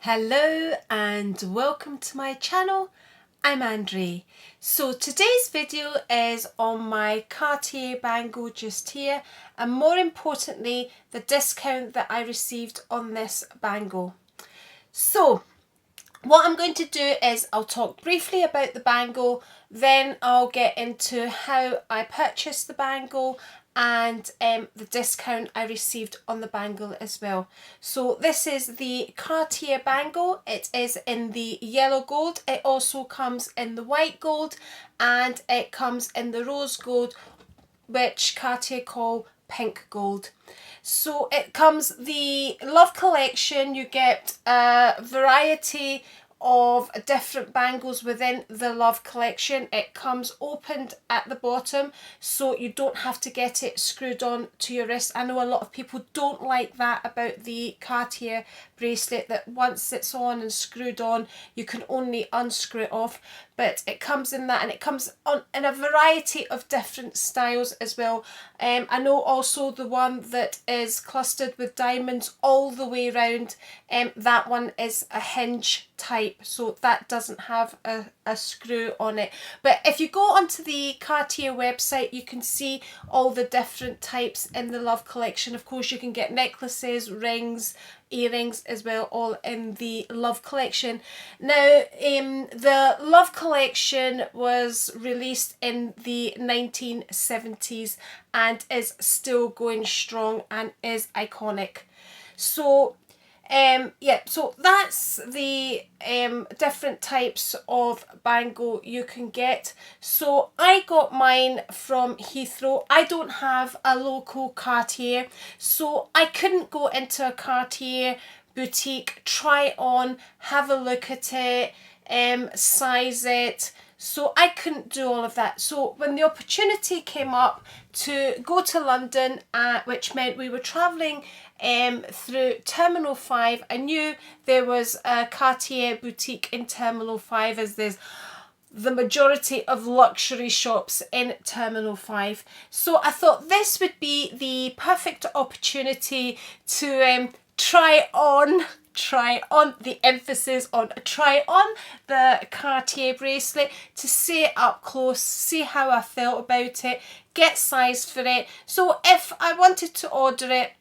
Hello and welcome to my channel. I'm Andre. So today's video is on my Cartier bangle just here, and more importantly the discount that I received on this bangle. So what I'm going to do is I'll talk briefly about the bangle, then I'll get into how I purchased the bangle and the discount I received on the bangle as well. So this is the Cartier bangle. It is in the yellow gold. It also comes in the white gold and it comes in the rose gold, which Cartier call pink gold. So it comes the Love collection. You get a variety of different bangles within the Love collection. It comes opened at the bottom, so you don't have to get it screwed on to your wrist. I know a lot of people don't like that about the Cartier bracelet, that once it's on and screwed on you can only unscrew it off, but it comes in that, and it comes on in a variety of different styles as well. I know also the one that is clustered with diamonds all the way around, that one is a hinge type, so that doesn't have a screw on it. But if you go onto the Cartier website you can see all the different types in the Love collection. Of course you can get necklaces, rings, earrings as well, all in the Love collection. Now the Love collection was released in the 1970s and is still going strong and is iconic. So yeah, so that's the different types of bangle you can get. So I got mine from Heathrow. I don't have a local Cartier, so I couldn't go into a Cartier boutique, try it on, have a look at it, size it. So I couldn't do all of that. So when the opportunity came up to go to London, which meant we were travelling through Terminal 5, I knew there was a Cartier boutique in Terminal 5, as there's the majority of luxury shops in Terminal 5. So I thought this would be the perfect opportunity to try on, the emphasis on try on the Cartier bracelet, to see it up close, see how I felt about it, get size for it. So if I wanted to order it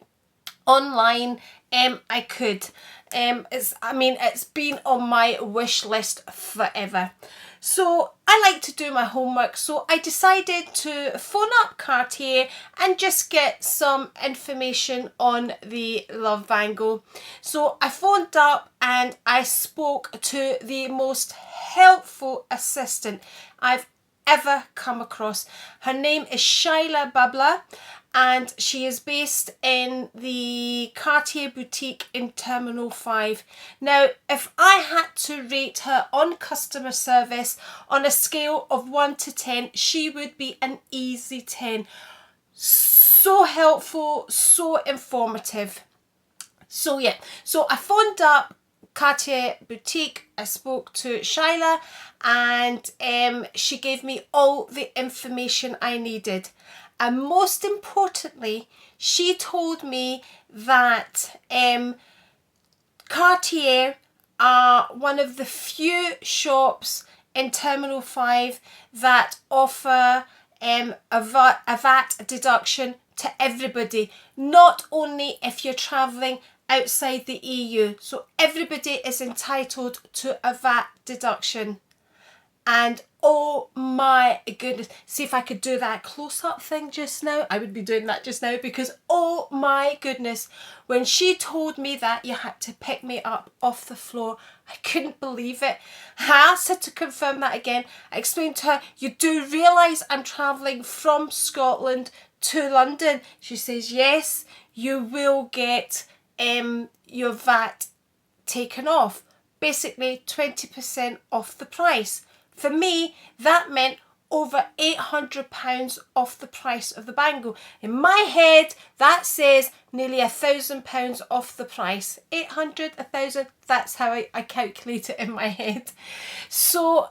online, I could. It's been on my wish list forever. So I like to do my homework, so I decided to phone up Cartier and just get some information on the Love bangle. So I phoned up and I spoke to the most helpful assistant I've ever come across. Her name is Shaila Babla, and she is based in the Cartier boutique in Terminal 5. Now, if I had to rate her on customer service on a scale of 1 to 10, she would be an easy 10. So helpful, so informative. So yeah, so I phoned up Cartier boutique, I spoke to Shaila, and she gave me all the information I needed. And most importantly, she told me that Cartier are one of the few shops in Terminal 5 that offer a VAT deduction to everybody, not only if you're travelling outside the EU. So everybody is entitled to a VAT deduction. And oh my goodness, see if I could do that close-up thing just now, I would be doing that just now, because oh my goodness, when she told me that you had to pick me up off the floor, I couldn't believe it. I asked her to confirm that again. I explained to her, you do realise I'm travelling from Scotland to London? She says, yes, you will get your VAT taken off, basically 20% off the price. For me, that meant over £800 off the price of the bangle. In my head, that says nearly £1,000 off the price. 800, 1,000, that's how I calculate it in my head. So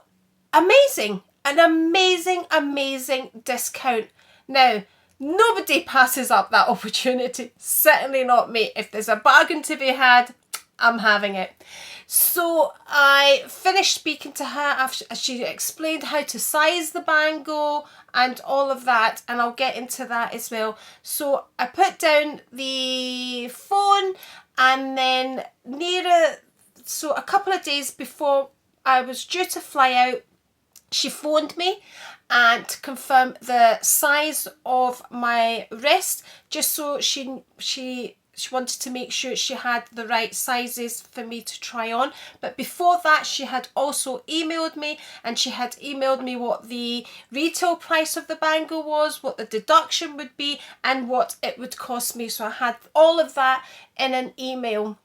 amazing, an amazing discount. Now, nobody passes up that opportunity, certainly not me. If there's a bargain to be had, I'm having it. So I finished speaking to her after she explained how to size the bangle and all of that, and I'll get into that as well. So I put down the phone, and then so a couple of days before I was due to fly out, she phoned me and to confirm the size of my wrist, just so she wanted to make sure she had the right sizes for me to try on. But before that, she had also emailed me, and she had emailed me what the retail price of the bangle was, what the deduction would be, and what it would cost me. So I had all of that in an email.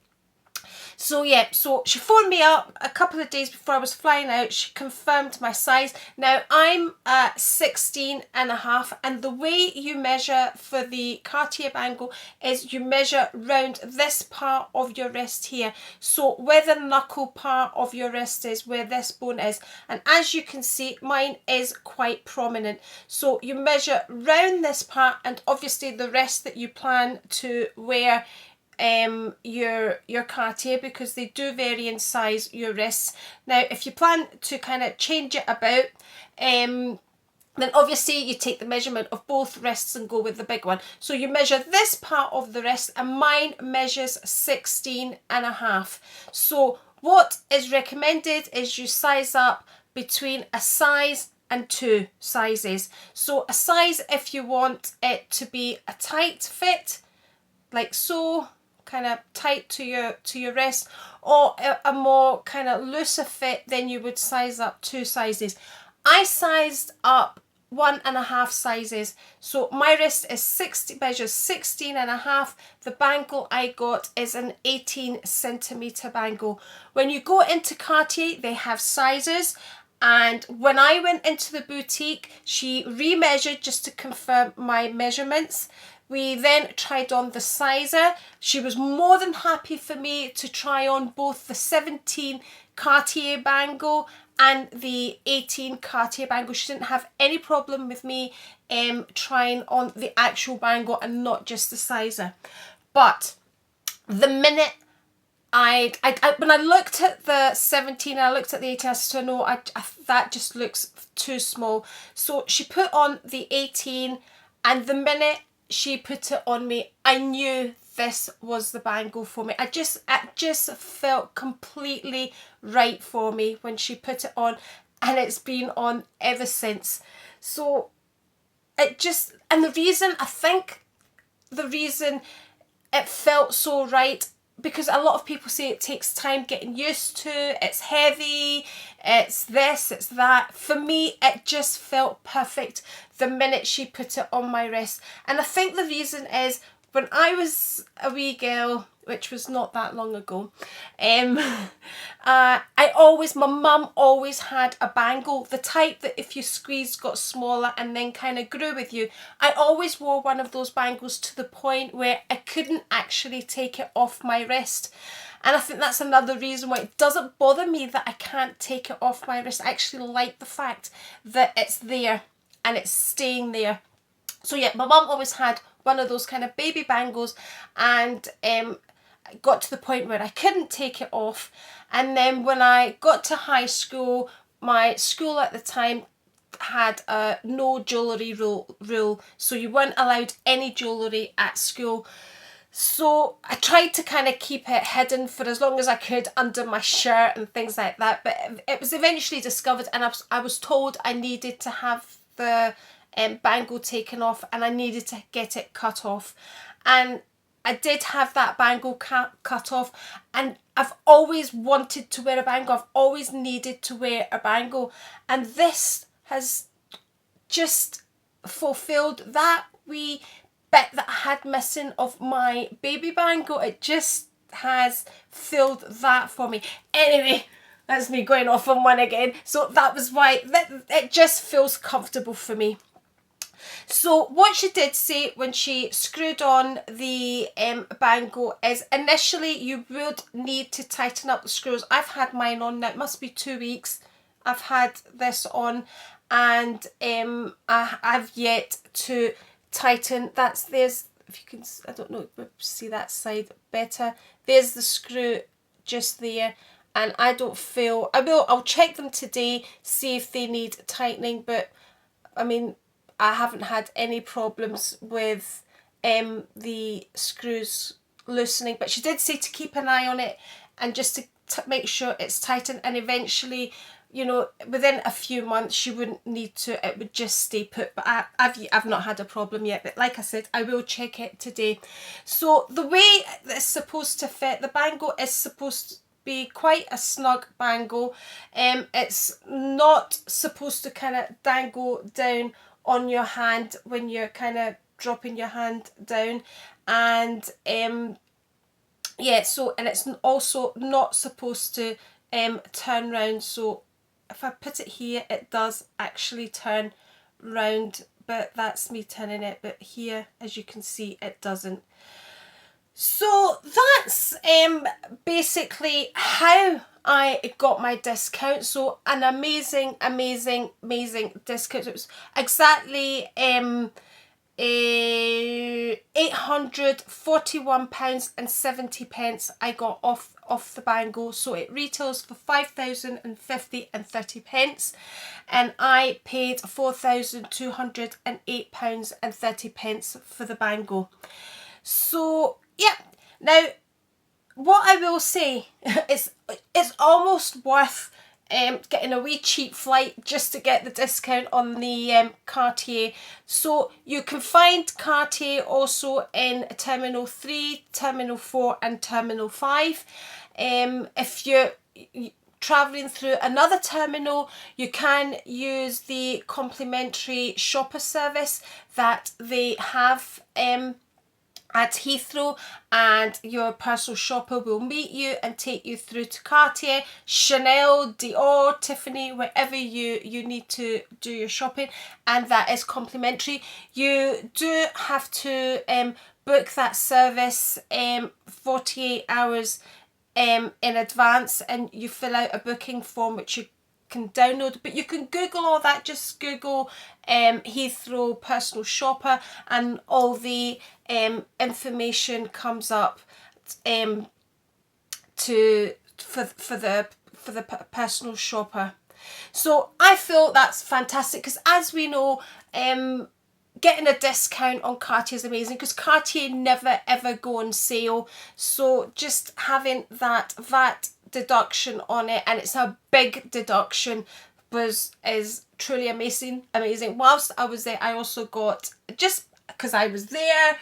So yeah, so she phoned me up a couple of days before I was flying out. She confirmed my size. Now I'm 16 and a half, and the way you measure for the Cartier bangle is you measure round this part of your wrist here. So where the knuckle part of your wrist is, where this bone is, and as you can see, mine is quite prominent. So you measure round this part, and obviously the rest that you plan to wear your Cartier, because they do vary in size, your wrists. Now if you plan to kind of change it about, then obviously you take the measurement of both wrists and go with the big one. So you measure this part of the wrist, and mine measures 16 and a half. So what is recommended is you size up between a size and 2 sizes. So a size if you want it to be a tight fit, like so, kind of tight to your wrist, or a more kind of looser fit, then you would size up 2 sizes. I sized up 1.5 sizes. So my wrist is measures 16 and a half. The bangle I got is an 18 centimeter bangle. When you go into Cartier, they have sizes. And when I went into the boutique, she remeasured just to confirm my measurements. We then tried on the sizer. She was more than happy for me to try on both the 17 Cartier bangle and the 18 Cartier bangle. She didn't have any problem with me trying on the actual bangle and not just the sizer. But the minute when I looked at the 17 and I looked at the 18, I said, no, that just looks too small. So she put on the 18, and the minute she put it on me, I knew this was the bangle for me. It just felt completely right for me when she put it on, and it's been on ever since. So it just, and the reason it felt so right, because a lot of people say it takes time getting used to, it's heavy, it's this, it's that. For me, it just felt perfect the minute she put it on my wrist. And I think the reason is, when I was a wee girl, which was not that long ago, my mum always had a bangle, the type that if you squeezed got smaller and then kind of grew with you. I always wore one of those bangles to the point where I couldn't actually take it off my wrist. And I think that's another reason why it doesn't bother me that I can't take it off my wrist. I actually like the fact that it's there and it's staying there. So yeah, my mum always had one of those kind of baby bangles, and got to the point where I couldn't take it off. And then when I got to high school, my school at the time had a no jewellery rule, so you weren't allowed any jewellery at school. So I tried to kind of keep it hidden for as long as I could under my shirt and things like that, but it was eventually discovered, and I was told I needed to have the bangle taken off, and I needed to get it cut off. And I did have that bangle cut off, and I've always wanted to wear a bangle. I've always needed to wear a bangle, and this has just fulfilled that wee bit that I had missing of my baby bangle. It just has filled that for me. Anyway, that's me going off on one again. So that was why it just feels comfortable for me. So what she did say when she screwed on the bangle is, initially you would need to tighten up the screws. I've had mine on now, it must be 2 weeks I've had this on, and I've yet to tighten. There's, if you can, I don't know, see that side better. There's the screw just there, and I don't feel, I'll check them today, see if they need tightening, but I mean, I haven't had any problems with the screws loosening, but she did say to keep an eye on it and just to make sure it's tightened, and eventually, you know, within a few months she wouldn't need to, it would just stay put. But I've not had a problem yet, but like I said, I will check it today. So the way it's supposed to fit, the bangle is supposed to be quite a snug bangle. It's not supposed to kind of dangle down on your hand when you're kind of dropping your hand down, and yeah, so, and it's also not supposed to turn round. So if I put it here, it does actually turn round, but that's me turning it, but here, as you can see, it doesn't. So that's basically how I got my discount. So an amazing discount. It was exactly £841.70 I got off the bangle. So it retails for £5,050.30, and I paid £4,208.30 for the bangle. So yeah, now what I will say is it's almost worth getting a wee cheap flight just to get the discount on the Cartier. So you can find Cartier also in Terminal 3, Terminal 4 and Terminal 5. If you're travelling through another terminal, you can use the complimentary shopper service that they have at Heathrow, and your personal shopper will meet you and take you through to Cartier, Chanel, Dior, Tiffany, wherever you need to do your shopping, and that is complimentary. You do have to book that service 48 hours in advance, and you fill out a booking form which you can download, but you can Google all that. Just Google Heathrow personal shopper and all the information comes up for the personal shopper. So I feel that's fantastic, because as we know, getting a discount on Cartier is amazing, because Cartier never ever go on sale. So just having that VAT deduction on it, and it's a big deduction, is truly amazing. Whilst I was there, I also got, just because I was there,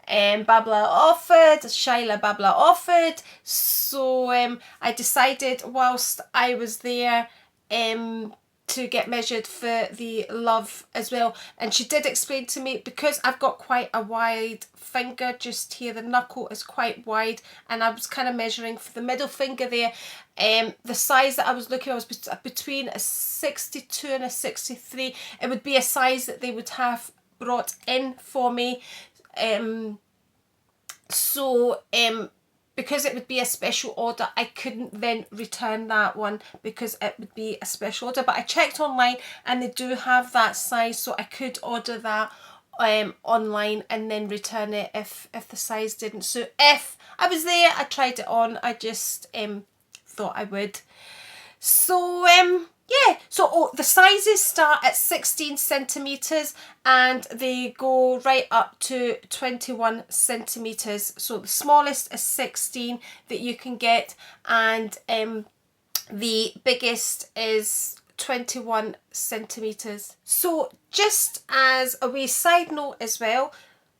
Babla offered, Shyla Babla offered, so I decided whilst I was there to get measured for the Love as well. And she did explain to me, because I've got quite a wide finger just here, the knuckle is quite wide, and I was kind of measuring for the middle finger there. The size that I was looking at was between a 62 and a 63. It would be a size that they would have brought in for me. Because it would be a special order, I couldn't then return that one because it would be a special order. But I checked online and they do have that size, so I could order that online and then return it if the size didn't suit. If I was there, I tried it on. I just thought I would. So yeah, so the sizes start at 16 centimetres and they go right up to 21 centimetres. So the smallest is 16 that you can get, and the biggest is 21 centimetres. So just as a wee side note as well,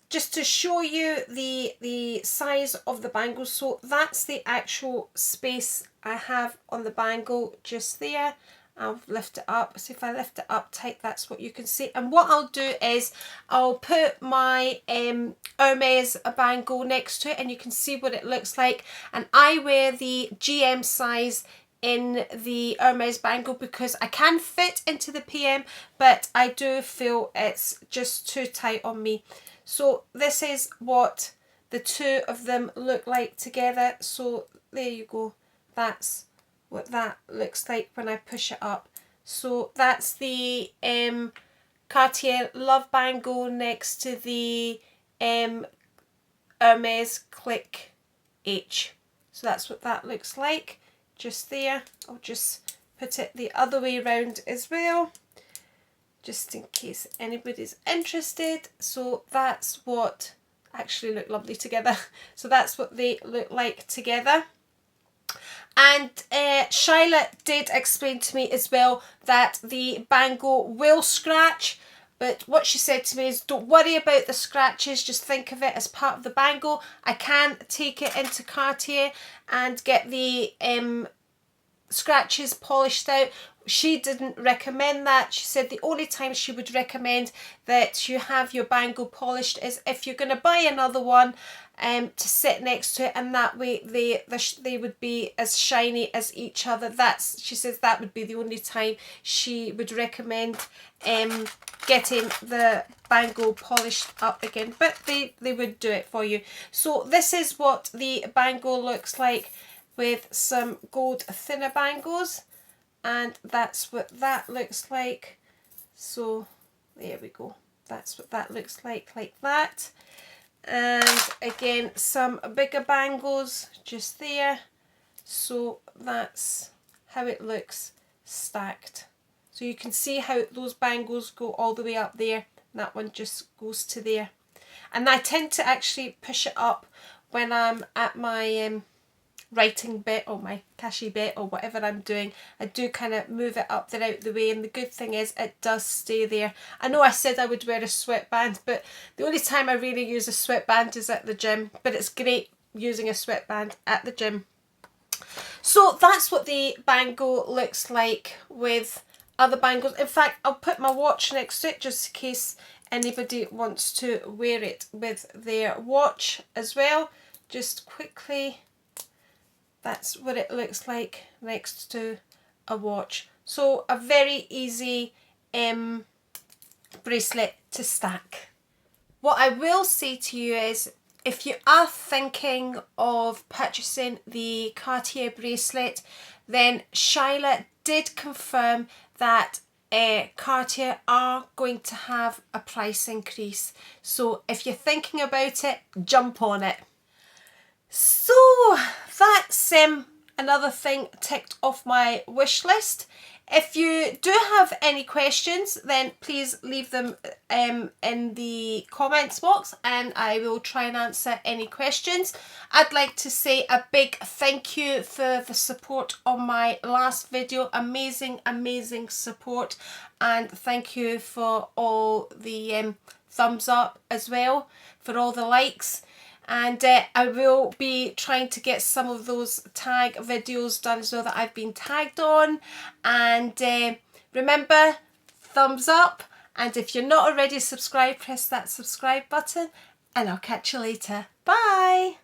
just to show you the size of the bangle, so that's the actual space I have on the bangle just there. I'll lift it up. So if I lift it up tight, that's what you can see. And what I'll do is I'll put my Hermes bangle next to it and you can see what it looks like. And I wear the GM size in the Hermes bangle because I can fit into the PM, but I do feel it's just too tight on me. So this is what the two of them look like together. So there you go. That's what that looks like when I push it up. So that's the Cartier Love bangle next to the Hermes Click H. So that's what that looks like. just there. I'll just put it the other way around as well, just in case anybody's interested. So that's what actually look lovely together. So that's what they look like together. And Charlotte did explain to me as well that the bangle will scratch, but what she said to me is don't worry about the scratches, just think of it as part of the bangle. I can take it into Cartier and get the scratches polished out. She didn't recommend that. She said the only time she would recommend that you have your bangle polished is if you're going to buy another one to sit next to it, and that way they would be as shiny as each other. She says that would be the only time she would recommend getting the bangle polished up again, but they would do it for you. So this is what the bangle looks like with some gold thinner bangles, and that's what that looks like. So there we go, that's what that looks like that. And again, some bigger bangles just there. So that's how it looks stacked. So you can see how those bangles go all the way up there, and that one just goes to there. And I tend to actually push it up when I'm at my writing bit or my cachet bit or whatever I'm doing. I do kind of move it up there out the way, and the good thing is it does stay there. I know I said I would wear a sweatband, but the only time I really use a sweatband is at the gym, but it's great using a sweatband at the gym. So that's what the bangle looks like with other bangles. In fact, I'll put my watch next to it just in case anybody wants to wear it with their watch as well. Just quickly, that's what it looks like next to a watch. So a very easy bracelet to stack. What I will say to you is, if you are thinking of purchasing the Cartier bracelet, then Charlotte did confirm that Cartier are going to have a price increase. So if you're thinking about it, jump on it. So that's another thing ticked off my wish list. If you do have any questions, then please leave them in the comments box, and I will try and answer any questions. I'd like to say a big thank you for the support on my last video. Amazing support, and thank you for all the thumbs up as well, for all the likes. And I will be trying to get some of those tag videos done as well that I've been tagged on. And remember, thumbs up. And if you're not already subscribed, press that subscribe button. And I'll catch you later. Bye.